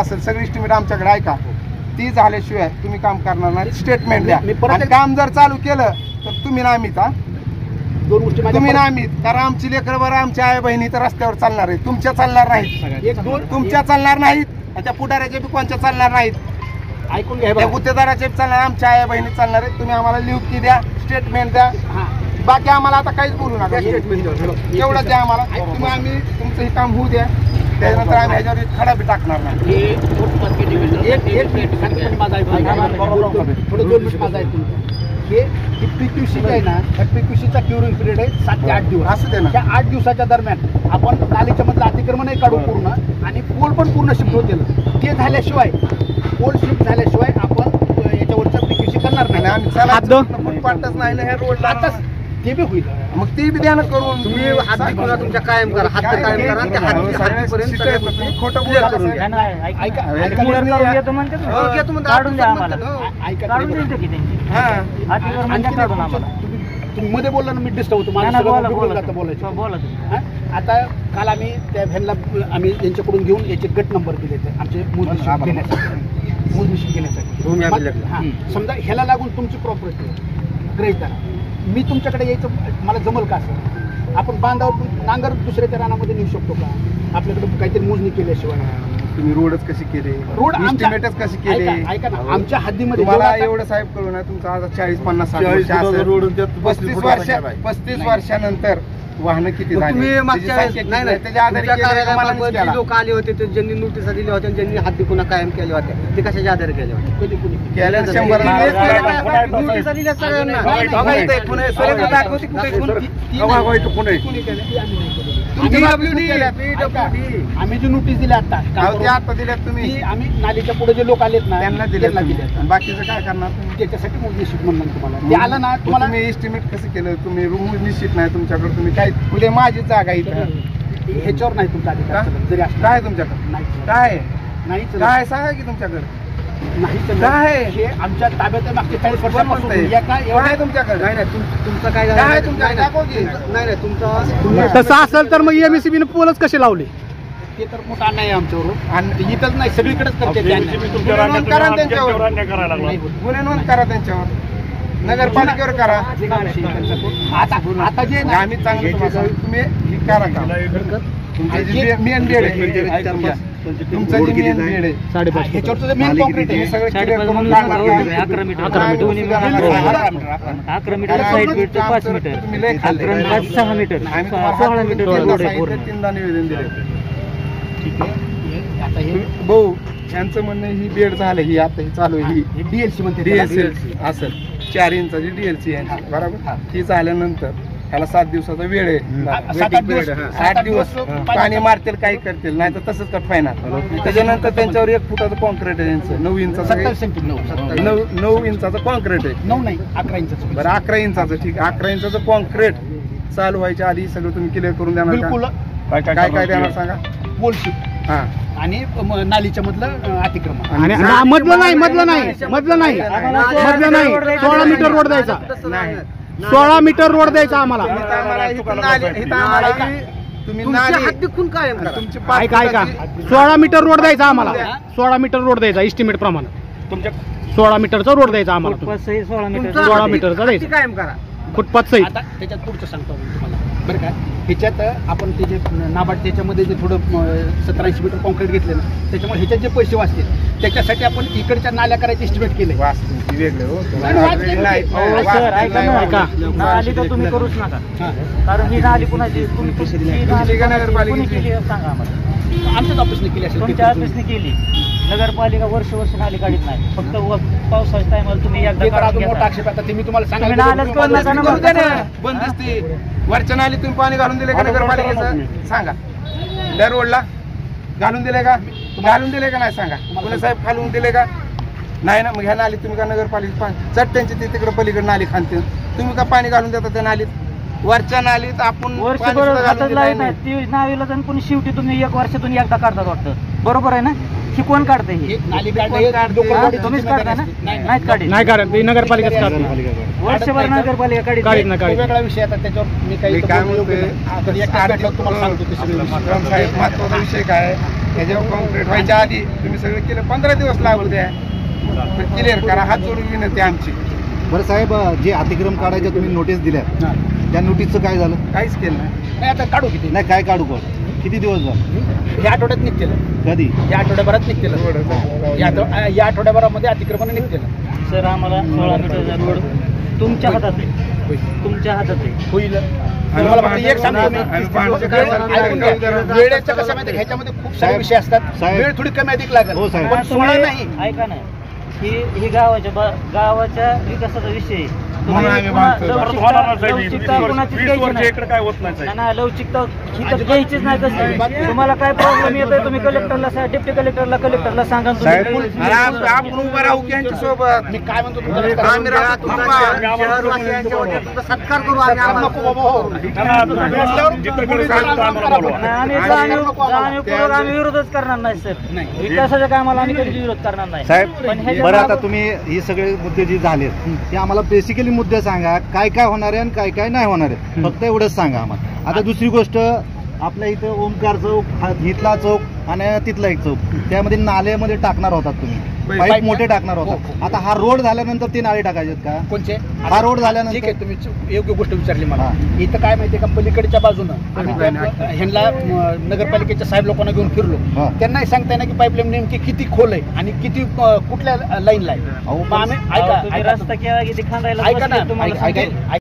असेल सगळी एस्टिमेट आमच्याकडे ऐका, ती झाल्याशिवाय तुम्ही काम करणार नाही. स्टेटमेंट द्या. आणि काम जर चालू केलं तर तुम्ही नामीत, दोन गोष्टी तुम्ही नामीत. कारण आमची लेकरं बरं आमच्या आई बहिणी तर रस्त्यावर चालणार आहे, तुमच्या चालणार नाहीत, तुमच्या चालणार नाहीत, त्या पुढाऱ्याच्या बी कोणच्या चालणार नाहीत, ऐकून घ्या. त्या गुत्तेदाराच्या बी चालणार, आमच्या आई बहिणी चालणार आहेत. तुम्ही आम्हाला लिहून द्या, स्टेटमेंट द्या. बाकी आम्हाला आता काहीच बोलू नका, स्टेटमेंट एवढं द्या आम्हाला. तुम्ही आम्ही तुमचं हे काम होऊ द्या, त्यानंतर आम्ही ह्याच्यावर खडा बी टाकणार नाही. थोडं 2 मिनिट माझा ऐकून हे PQC आहे ना, PQCचा क्युरिंग पिरियड आहे 7 ते 8 दिवस. असं दे ना. त्या 8 दिवसाच्या दरम्यान आपण नालीच्या मधलं अतिक्रमणही काढू पूर्ण आणि पोल पण पूर्ण शिफ्ट होतील. ते झाल्याशिवाय पोल शिफ्ट झाल्याशिवाय आपण याच्यावरचा PQC करणार नाही. आम्ही पाठच नाही ना ह्या रोडला, आता ते बी होईल. मग ते बी द्या ना करून. तुम्ही हात पुन्हा तुमच्या कायम करा, हात कायम करा. त्या हातीपर्यंत खोटं बोलू तुम्ही मध्ये बोलला ना, मी डिस्टर्ब होतो. मला बोलायचं. आता काल आम्ही त्या व्हॅनला आम्ही यांच्याकडून घेऊन याचे गट नंबर दिले होते आमचे मोजणी घेण्यासाठी. समजा ह्याला लागून तुमची प्रॉपर्टी ग्रहित मी तुमच्याकडे यायचं मला जमल का? असं आपण बांधावर नांगर दुसऱ्याच्या रानामध्ये नेऊ शकतो का? आपल्याकडे काहीतरी मोजणी केल्याशिवाय. तुम्ही रोडच कशी केले, रोड एस्टिमेटच कशी केले? ऐका ना, आमच्या हद्दीमध्ये मला एवढं साहेब कळू ना, तुमचा आता 40-50 वर्ष 35 वर्षानंतर वाहनं किती झाली त्याच्या आधारे लोक आले होते ते ज्यांनी नोटीस दिल्या होत्या, ज्यांनी हद्दी पुन्हा कायम केल्या होत्या, ते कशाच्या आधारे केल्या होत्या? 100 आम्ही जी नोटीस दिल्या आता दिल्यात तुम्ही, आम्ही नालीच्या पुढे जे लोक आलेत ना त्यांना दिल्या. बाकीचं काय करणार तुम्ही? त्याच्यासाठी मग निश्चित म्हणलं तुम्हाला ते आलं ना. तुम्हाला मी एस्टिमेट कसं केलं? तुम्ही रूम निश्चित नाही तुमच्याकडे, तुम्ही काय उद्या माझी जागा इथं ह्याच्यावर नाही तुमचा अधिकार. जरी काय तुमच्याकडे नाही काय नाही काय सांगा की तुमच्याकडे नाही काय हे आमच्या ताब्यात आहे. मागच्या 40 वर्षापासून एवढं तुमच्याकडे नाही. तुमचं काय काय तुमच्याकडे नाही तुमचं तसं असेल तर मग MSCB पोलच कसे लावले? ते तर मोठा अन्याय आहे आमच्यावर. आणि इथंच नाही सगळीकडेच करते. गुन्हे नोंद करा त्यांच्यावर, गुन्हे नोंद करा त्यांच्यावर, नगरपालिकेवर करा. आता जे आम्ही चांगलं तुम्ही हे करा का? तुमचं जे मेन बेड आहे, तुमचं जे मेन बेड आहे 5.5 ह्याच्यावर मेन कॉन्क्रीट आहे. सगळं क्लिअर करून 11 metre 5 metre 6 metre 16 metre road आहे पूर्ण. 3दा निवेदन दिले. आता हे भाऊ यांचं म्हणणं ही बेड झालं, ही आता ही चालू आहे, ही DLC म्हणते. DLC असेल 4 इंचाची DLC आहे बरोबर. ही झाल्यानंतर ह्याला 7 दिवसाचा वेळ आहे. 8 दिवस पाणी मारतील, काही करतील, नाही तर तसंच कट फायनल. त्याच्यानंतर त्यांच्यावर 1 फुटाचं कॉन्क्रीट आहे यांचं, 9 इंचाचं 9 इंचाचं कॉन्क्रीट आहे. 9 नाही 11 इंचाचं. बरं 11 इंचाचं ठीक आहे. 11 इंचाचं कॉन्क्रीट चालू व्हायच्या आधी सगळं तुम्ही क्लिअर करून देणार बिलकुल. काय काय देणार सांगा? पोल शिफ्ट आणि नालीच्या मधलं अतिक्रमण. मधलं नाही 16 मीटर रोड द्यायचा. 16 मीटर रोड द्यायचा आम्हाला. तुम्ही ऐका 16 मीटर रोड द्यायचा आम्हाला. 16 मीटर रोड द्यायचा एस्टिमेट प्रमाणे. तुमच्या 16 मीटरचा रोड द्यायचा आम्हाला. 16 मीटरचा द्यायचा कायम करा फुटपाथ सहित. आता त्याच्यात पुढचं सांगतो तुम्हाला बरं का. ह्याच्यात आपण ते जे नाबार्ड त्याच्यामध्ये जे थोडं 70-80 मीटर कॉन्क्रीट घेतले ना, त्याच्यामुळे ह्याच्यात जे पैसे वाचतील त्याच्यासाठी आपण इकडच्या नाल्या करायचे एस्टिमेट केले. नाली तर तुम्ही करूच नका, कारण ही नाली कुणाची सांगा आम्हाला. आमच्याच ऑफिसने केली असेल. तुमच्या ऑफिसने केली. नगरपालिका वर्ष नाली काढत नाही, फक्त पावसाच्या टायमाला तुम्ही एकदा मोठा आक्षेप. आता ते मी तुम्हाला सांगायला बंद दिसते. वरच्या नाली तुम्ही पाणी घालून दिले का नगरपालिकेचं? सांगा. त्या रोडला घालून दिले का? घालून दिले का नाही सांगा. पुणे साहेब खालून दिले का? नाही ना. मग ह्या नालीत तुम्ही का नगरपालिका चट्ट्यांची ते तिकडे पलीकडे नाली खांदते, तुम्ही का पाणी घालून देता त्या नालीत? वरच्या नालीत आपण नावीला जाऊन पुणे शेवटी तुम्ही 1 वर्षातून एकदा काढतात वाटतं, बरोबर आहे ना? ही कोण काढते? ही तुम्हीच काढता ना? नाही काढत, नगरपालिकाच काढते. वर्षभर नगरपालिका काढत नाही. वेगळा विषय. आता त्याच्यावर मी काही महत्वाचा विषय काय त्याच्यावर कॉन्क्रीट व्हायच्या आधी तुम्ही सगळं केलं, 15 दिवस लागू द्या, पण क्लिअर करा. हात जोडून विनंती आमची. बरं साहेब, जे अतिक्रम काढायच्या तुम्ही नोटीस दिल्या, त्या नोटीसचं काय झालं? काहीच केलं नाही आता काढू किती नाही, काय काढू कोण? किती दिवस झाले? या आठवड्यात निघतेलं, कधी? या आठवड्याभरात निघतेलं, या आठवड्याभरामध्ये अतिक्रमण निघतेलं. सर आम्हाला 16 मीटरचा रोड तुमच्या हातात आहे, तुमच्या हातात आहे. होईल. तुम्हाला फक्त एक सांगतो मी, ऐकून घ्या. वेळेचं कसं माहिती, ह्याच्यामध्ये खूप सारे विषय असतात. वेळ थोडी कमी अधिक लागेल, हो साहेब. पण 16 नाही. ऐका ना, ही गावाच्या विकासाचा विषय आहे. म्हणून आम्ही मागतोय. लवचिकता कुणाचीच घ्यायची नाही. नाही, लवचिकता ही तर घ्यायचीच नाही. कसं तुम्हाला काय प्रॉब्लेम येतोय तुम्ही कलेक्टरला, डेप्टी कलेक्टरला सांगा. साहेब, अरे आपण उभं राहू की यांच्या सोबत. मी काय म्हणतो आम्ही राहतो थांबा. सत्कार करू आम्ही. नको बाबा, हो. आम्ही विरोधच करणार नाही सर. विकासाच्या कामाला आम्ही कधी विरोध करणार नाही साहेब. पण ह्याच्या बरं, आता तुम्ही हे सगळे मुद्दे जे झालेत ते आम्हाला बेसिकली मुद्दे सांगा, काय काय होणार आहे आणि काय काय नाही होणार आहे, फक्त एवढंच सांगा आम्हाला. आता दुसरी गोष्ट, आपल्या इथं ओमकार चौक, इथला चौक आणि तिथला एक चौक, त्यामध्ये नाल्यामध्ये टाकणार होतात तुम्ही, पाईप मोठे टाकणार होतात. आता हा रोड झाल्यानंतर ते नाले टाकायचे का? कोणचे? हा रोड झाल्यानंतर. ठीक आहे, तुम्ही योग्य गोष्ट विचारली मला. इथं काय माहितीये का, पलीकडच्या बाजूनं आम्ही ह्यांना नगरपालिकेच्या साहेब लोकांना घेऊन फिरलो. त्यांनाही सांगताय ना की पाईपलाईन नेमकी किती खोल आहे आणि किती कुठल्या लाईनला आहे. तुम्ही रस्ता केला किती खांदायला ऐका ना, तुम्हाला ऐका